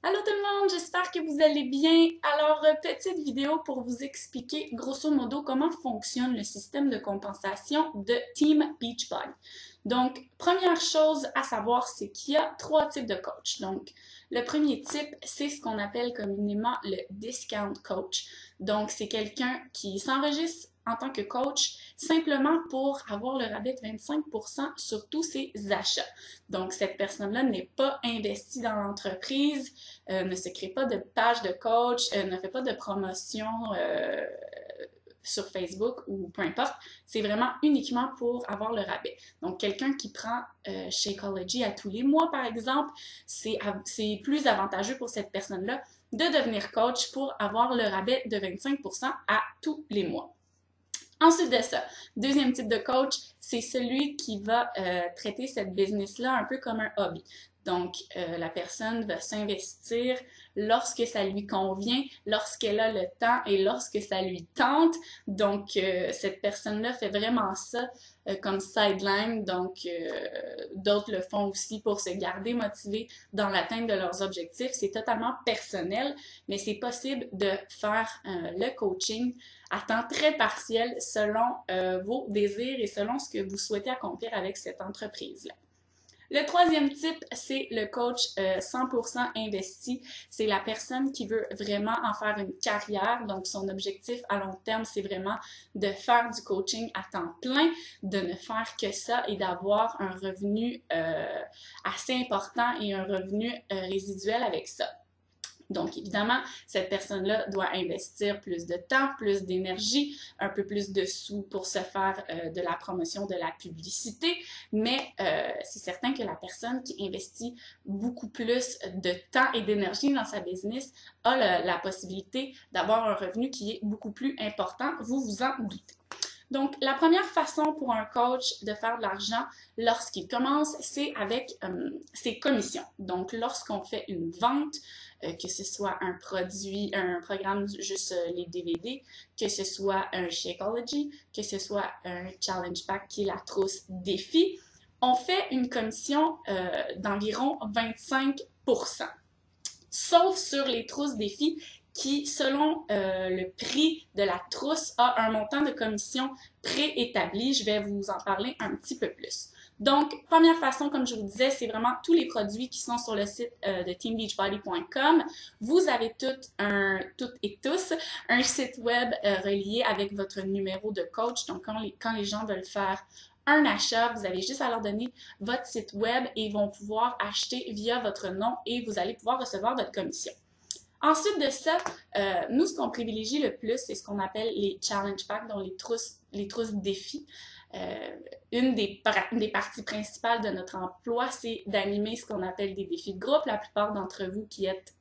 Allô tout le monde, j'espère que vous allez bien. Alors, petite vidéo pour vous expliquer grosso modo comment fonctionne le système de compensation de Team Beachbody. Donc, première chose à savoir, c'est qu'il y a trois types de coach. Donc, le premier type, c'est ce qu'on appelle communément le discount coach. Donc, c'est quelqu'un qui s'enregistre en tant que coach simplement pour avoir le rabais de 25% sur tous ses achats. Donc, cette personne-là n'est pas investie dans l'entreprise, ne se crée pas de page de coach, ne fait pas de promotion sur Facebook ou peu importe. C'est vraiment uniquement pour avoir le rabais. Donc, quelqu'un qui prend Shakeology à tous les mois, par exemple, c'est plus avantageux pour cette personne-là de devenir coach pour avoir le rabais de 25% à tous les mois. Ensuite de ça, deuxième type de coach, c'est celui qui va traiter cette business-là un peu comme un hobby. Donc, la personne va s'investir lorsque ça lui convient, lorsqu'elle a le temps et lorsque ça lui tente. Donc, cette personne-là fait vraiment ça comme sideline. Donc, d'autres le font aussi pour se garder motivés dans l'atteinte de leurs objectifs. C'est totalement personnel, mais c'est possible de faire le coaching à temps très partiel selon vos désirs et selon ce que vous souhaitez accomplir avec cette entreprise-là. Le troisième type, c'est le coach 100% investi. C'est la personne qui veut vraiment en faire une carrière. Donc, son objectif à long terme, c'est vraiment de faire du coaching à temps plein, de ne faire que ça et d'avoir un revenu assez important et un revenu résiduel avec ça. Donc, évidemment, cette personne-là doit investir plus de temps, plus d'énergie, un peu plus de sous pour se faire de la promotion, de la publicité, mais c'est certain que la personne qui investit beaucoup plus de temps et d'énergie dans sa business a la possibilité d'avoir un revenu qui est beaucoup plus important, vous vous en doutez. Donc, la première façon pour un coach de faire de l'argent lorsqu'il commence, c'est avec ses commissions. Donc, lorsqu'on fait une vente, que ce soit un produit, un programme juste les DVD, que ce soit un Shakeology, que ce soit un Challenge Pack qui est la trousse défi, on fait une commission d'environ 25%. Sauf sur les trousses défi qui, selon le prix de la trousse, a un montant de commission préétabli. Je vais vous en parler un petit peu plus. Donc, première façon, comme je vous disais, c'est vraiment tous les produits qui sont sur le site de teambeachbody.com. Vous avez toutes et tous un site web relié avec votre numéro de coach. Donc, quand les gens veulent faire un achat, vous avez juste à leur donner votre site web et ils vont pouvoir acheter via votre nom et vous allez pouvoir recevoir votre commission. Ensuite de ça, nous, ce qu'on privilégie le plus, c'est ce qu'on appelle les challenge packs, donc les trousses défis. Une des parties principales de notre emploi, c'est d'animer ce qu'on appelle des défis de groupe. La plupart d'entre vous qui êtes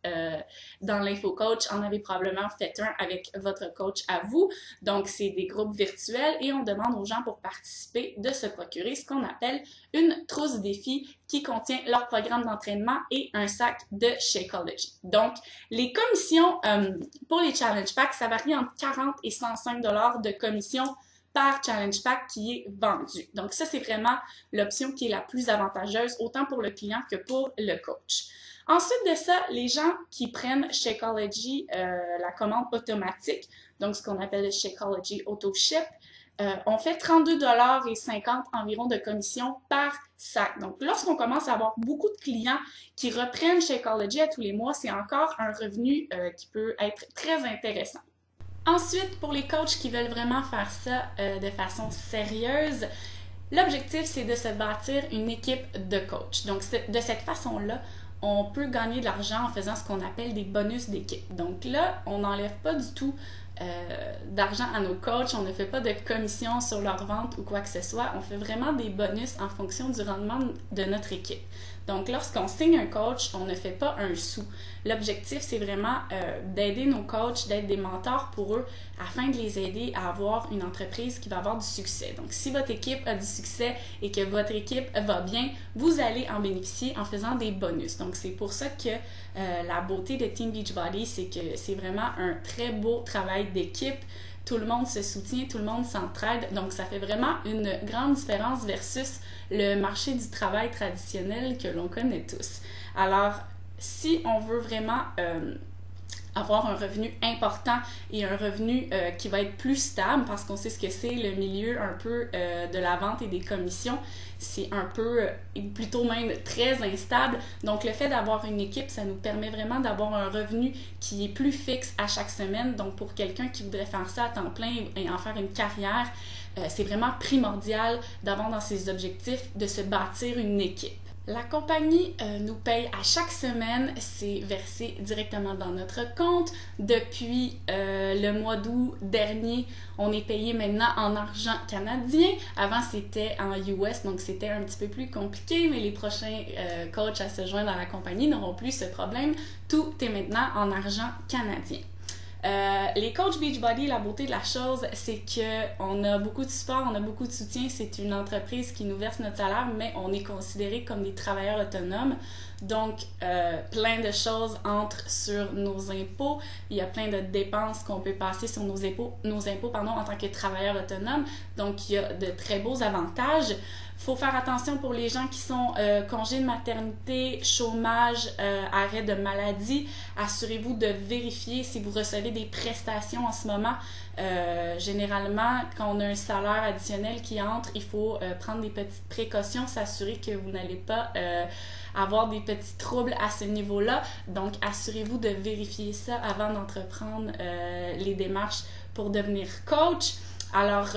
dans l'InfoCoach en avez probablement fait un avec votre coach à vous. Donc, c'est des groupes virtuels et on demande aux gens pour participer de se procurer ce qu'on appelle une trousse défi qui contient leur programme d'entraînement et un sac de Shakeology. Donc, les commissions pour les Challenge Packs, ça varie entre 40 et 105 $ de commission par Challenge Pack qui est vendu. Donc ça, c'est vraiment l'option qui est la plus avantageuse, autant pour le client que pour le coach. Ensuite de ça, les gens qui prennent Shakeology, la commande automatique, donc ce qu'on appelle le Shakeology Auto Ship, on fait 32,50 $ environ de commission par sac. Donc, lorsqu'on commence à avoir beaucoup de clients qui reprennent Shakeology à tous les mois, c'est encore un revenu qui peut être très intéressant. Ensuite, pour les coachs qui veulent vraiment faire ça de façon sérieuse, l'objectif, c'est de se bâtir une équipe de coachs. Donc, de cette façon-là, on peut gagner de l'argent en faisant ce qu'on appelle des bonus d'équipe. Donc là, on n'enlève pas du tout d'argent à nos coachs, on ne fait pas de commission sur leur vente ou quoi que ce soit, on fait vraiment des bonus en fonction du rendement de notre équipe. Donc, lorsqu'on signe un coach, on ne fait pas un sou. L'objectif, c'est vraiment d'aider nos coachs, d'être des mentors pour eux, afin de les aider à avoir une entreprise qui va avoir du succès. Donc, si votre équipe a du succès et que votre équipe va bien, vous allez en bénéficier en faisant des bonus. Donc, c'est pour ça que la beauté de Team Beachbody, c'est que c'est vraiment un très beau travail d'équipe. Tout le monde se soutient, tout le monde s'entraide. Donc, ça fait vraiment une grande différence versus le marché du travail traditionnel que l'on connaît tous. Alors, si on veut vraiment avoir un revenu important et un revenu qui va être plus stable, parce qu'on sait ce que c'est le milieu un peu de la vente et des commissions, c'est un peu, plutôt même très instable. Donc le fait d'avoir une équipe, ça nous permet vraiment d'avoir un revenu qui est plus fixe à chaque semaine. Donc pour quelqu'un qui voudrait faire ça à temps plein et en faire une carrière, c'est vraiment primordial d'avoir dans ses objectifs de se bâtir une équipe. La compagnie nous paye à chaque semaine, c'est versé directement dans notre compte. Depuis le mois d'août dernier, on est payé maintenant en argent canadien. Avant, c'était en US, donc c'était un petit peu plus compliqué, mais les prochains coachs à se joindre à la compagnie n'auront plus ce problème. Tout est maintenant en argent canadien. Les coachs Beachbody, la beauté de la chose, c'est qu'on a beaucoup de support, on a beaucoup de soutien. C'est une entreprise qui nous verse notre salaire, mais on est considérés comme des travailleurs autonomes. Donc, plein de choses entrent sur nos impôts. Il y a plein de dépenses qu'on peut passer sur nos impôts en tant que travailleurs autonomes. Donc, il y a de très beaux avantages. Il faut faire attention pour les gens qui sont congés de maternité, chômage, arrêt de maladie. Assurez-vous de vérifier si vous recevez des prestations en ce moment. Généralement, quand on a un salaire additionnel qui entre, il faut prendre des petites précautions, s'assurer que vous n'allez pas avoir des petits troubles à ce niveau-là. Donc, assurez-vous de vérifier ça avant d'entreprendre les démarches pour devenir coach. Alors,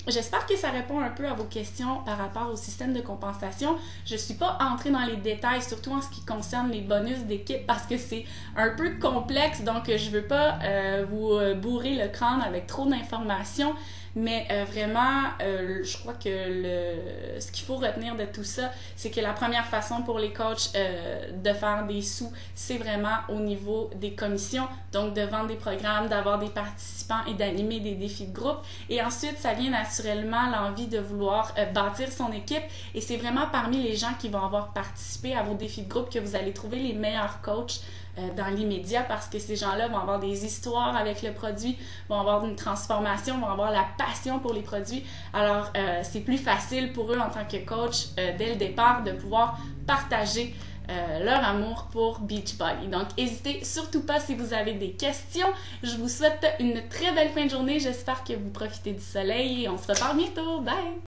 j'espère que ça répond un peu à vos questions par rapport au système de compensation. Je ne suis pas entrée dans les détails, surtout en ce qui concerne les bonus d'équipe, parce que c'est un peu complexe, donc je ne veux pas vous bourrer le crâne avec trop d'informations. Mais vraiment, je crois que ce qu'il faut retenir de tout ça, c'est que la première façon pour les coachs de faire des sous, c'est vraiment au niveau des commissions, donc de vendre des programmes, d'avoir des participants et d'animer des défis de groupe. Et ensuite, ça vient naturellement l'envie de vouloir bâtir son équipe. Et c'est vraiment parmi les gens qui vont avoir participé à vos défis de groupe que vous allez trouver les meilleurs coachs dans l'immédiat, parce que ces gens-là vont avoir des histoires avec le produit, vont avoir une transformation, vont avoir la passion pour les produits. Alors, c'est plus facile pour eux en tant que coach dès le départ de pouvoir partager leur amour pour Beachbody. Donc, n'hésitez surtout pas si vous avez des questions. Je vous souhaite une très belle fin de journée. J'espère que vous profitez du soleil et on se reparle bientôt. Bye!